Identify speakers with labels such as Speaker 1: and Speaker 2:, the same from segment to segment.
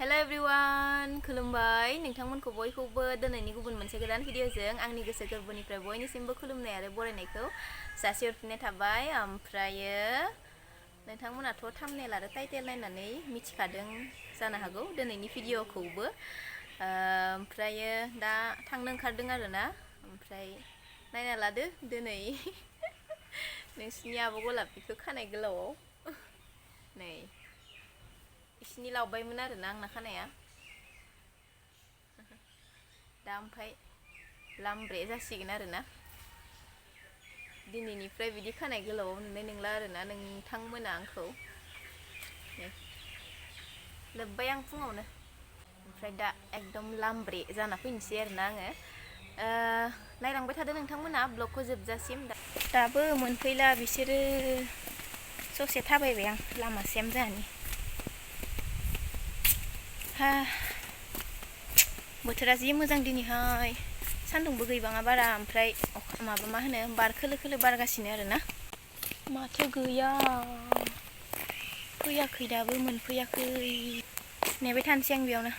Speaker 1: Hello everyone, खुलुमबाय नोंथांमोनखौ बयखौबो दिनैनि गुबुन मोनसे गोदान भिडिअजों आंनि गोसो गोरबोनिफ्राय बयनिसिमबो खुलुमनाय आरो बरायनायखौ जासिहरफिननाय थाबाय। ओमफ्रायो नोंथांमोनाथ' थाम्बनेल आरो टाइटेल नायनानै मिथिखादों जानो हागौ दिनैनि भिडिअखौबो। ओमफ्रायो दा थांनो ओंखारदों आरोना। ओमफ्राय नायना लादो दिनै नोंसिनि आब' गलापीखौ खानाय गोलावाव नै इसिनि लावबायमोन आरोना आंना खानाया दा ओमफ्राय लामब्रे जासिगोन आरोना दिनैनिफ्राय बिदि खानाय गोलावाव नुनाय नंला आरोना नोंथांमोना आंखौ लोब्बाय आं फुङावनो ओमफ्राय दा एकदम लामब्रे जाना फैनोसै आरोना आङो नायलांबाय थादो नोंथांमोना ब्लगखौ जोबजासिम दाबो मोनफैला बिसोरो ससे थाबायबाय आं लामासिम जाहानि बोथोरा जि मोजां दिनैहाय सान्दुंबो गैबाङा बारा ओमफ्राय माबा मा होनो बार खोलो खोलो बारगासिनो आरोना माथो गैया फैयाखै दाबो मोनफैयाखै नेबाय थानोसै आं बेयावनो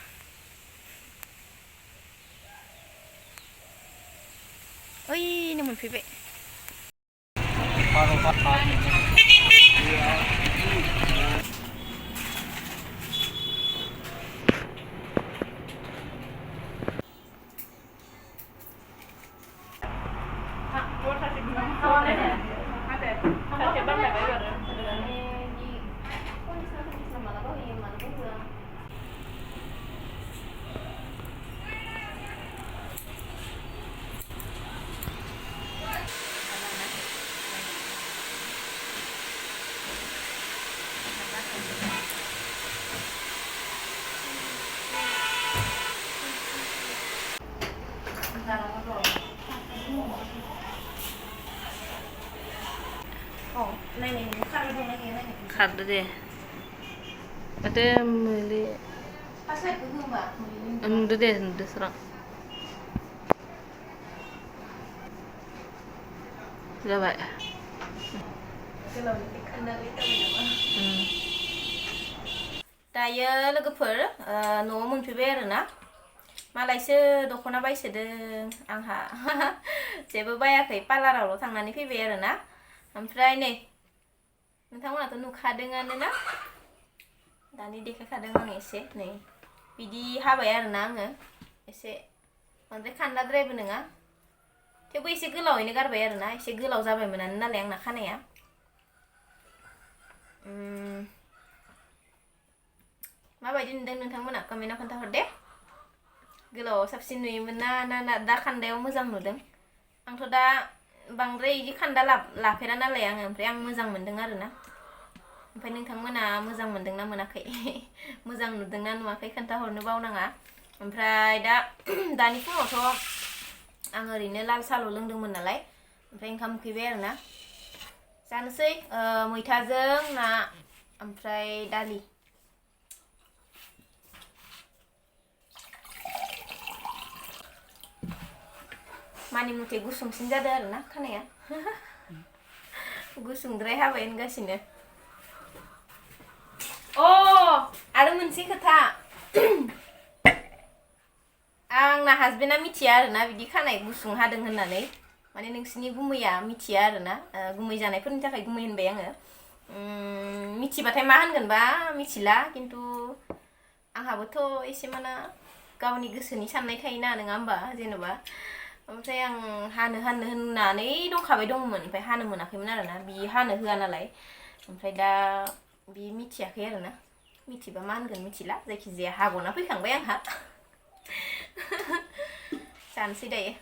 Speaker 1: ओइनो मोनफैबाय खारदो दे माथो मोले नुदो दे नुदो स्रां जाबाय दायो लोगोफोर न'आव मोनफैबाय आरोना मालायसो दख'ना बायसोदों आंहा जेबो बायाखै पार्लारावल' थांनानै फैबाय आरोना ओमफ्राय नै नोंथांमोनाथ' नुखादोंआनो ना दानि देखायखादों आं एसे नै बिदि हाबाय आरोना आङो एसे बांद्राय खान्दाद्रायबो नङा थेवबो एसे गोलावैनो गारबाय आरोना एसे गोलाव जाबायमोनानो नालाय आंना खानाया माबायदि नुदों नोंथांमोना कमेन्टआव खोन्थाहर दे गोलावाव साबसिन नुयोमोन ना दा खान्दायाव मोजां नुदों आंथ' दा बांद्राय इदि खान्दा लाफेरा नालाय आङो ओमफ्राय आं मोजां मोनदों आरोना ओमफ्राय नोंथांमोना मोजां मोनदोंना मोनाखै मोजां नुदोंना नुवाखै खोन्थाहरनो बावनाङा ओमफ्राय दानि फुङावथ' आं ओरैनो लाल साल' लोंदोंमोन नालाय ओमफ्राय ओंखाम उखैबाय आरोना जानोसै मैथाजों ना ओमफ्राय दालि मानि मुथे गुसुंसिन जादों आरोना खानाया गुसुंद्राय हाबाय होनगासिनो आरो मोनसे खोथा आंना हासबेन्डआ मिथिया आरोना बिदि खानाय गुसुं हादों होननानै माने नोंसिनि गुमैया मिथिया आरोना गुमै जानायफोरनि थाखाय गुमै होनबाय आङो मिथिबाथाय मा होनगोनबा मिथिला खिन्थु आंहाबोथ' एसे माना गावनि गोसोनि साननाय थायोना नङा होमबा जेनेबा ओमफ्राय आं हानो होननानै दंखाबाय दंमोन ओमफ्राय हानो मोनाखैमोन आरोना बि हानो होआ नालाय ओमफ्राय दा बि मिथियाखै आरोना मिथिबा मा होनगोन मिथिला जायखिजाया हाग'ना फैखांबाय आंहा जानोसै दायो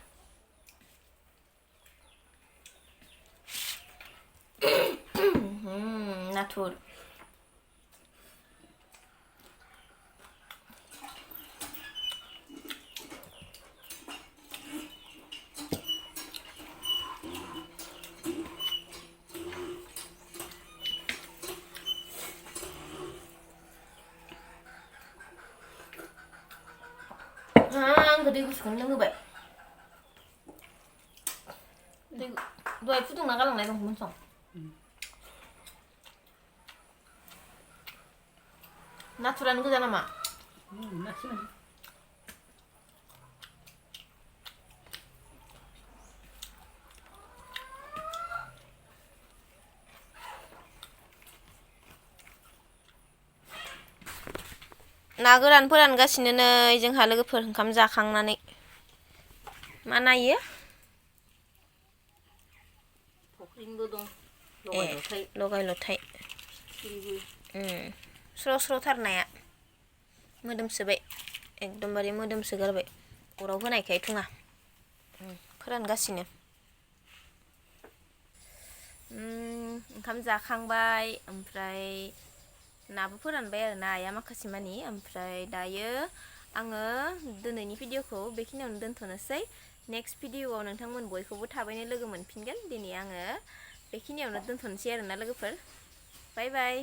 Speaker 1: नाथुर आंखौ दै गुसुखौनो लोंहोबाय दहाय फुदुंना गालांनाय दंमोन सं नाथुरानो गोजा नामा
Speaker 2: maximum.
Speaker 1: ना गोरान फोरानगासिनो नै जोंहा लोगोफोर ओंखाम जाखांनानै मा नायो
Speaker 2: फख्रिनिबो दं
Speaker 1: लगाय लथाय स्र' स्र' थारनाया मोदोमसोबाय एकदमबारे मोदोमसोगारबाय अराव होनायखाय थुङा फोरानगासिनो ओंखाम जाखांबाय ओमफ्राय नाबो फोरानबाय आरो नाया माखासे मानि ओमफ्राय दायो आङो दिनैनि भिडिअखौ बेखिनियावनो दोनथ'नोसै नेक्स्ट भिडिअआव नोंथांमोन बयखौबो थाबैनो लोगो मोनफिनगोन दिनै आङो बेखिनियावनो दोनथ'नोसै आरोना लोगोफोर बाय बाय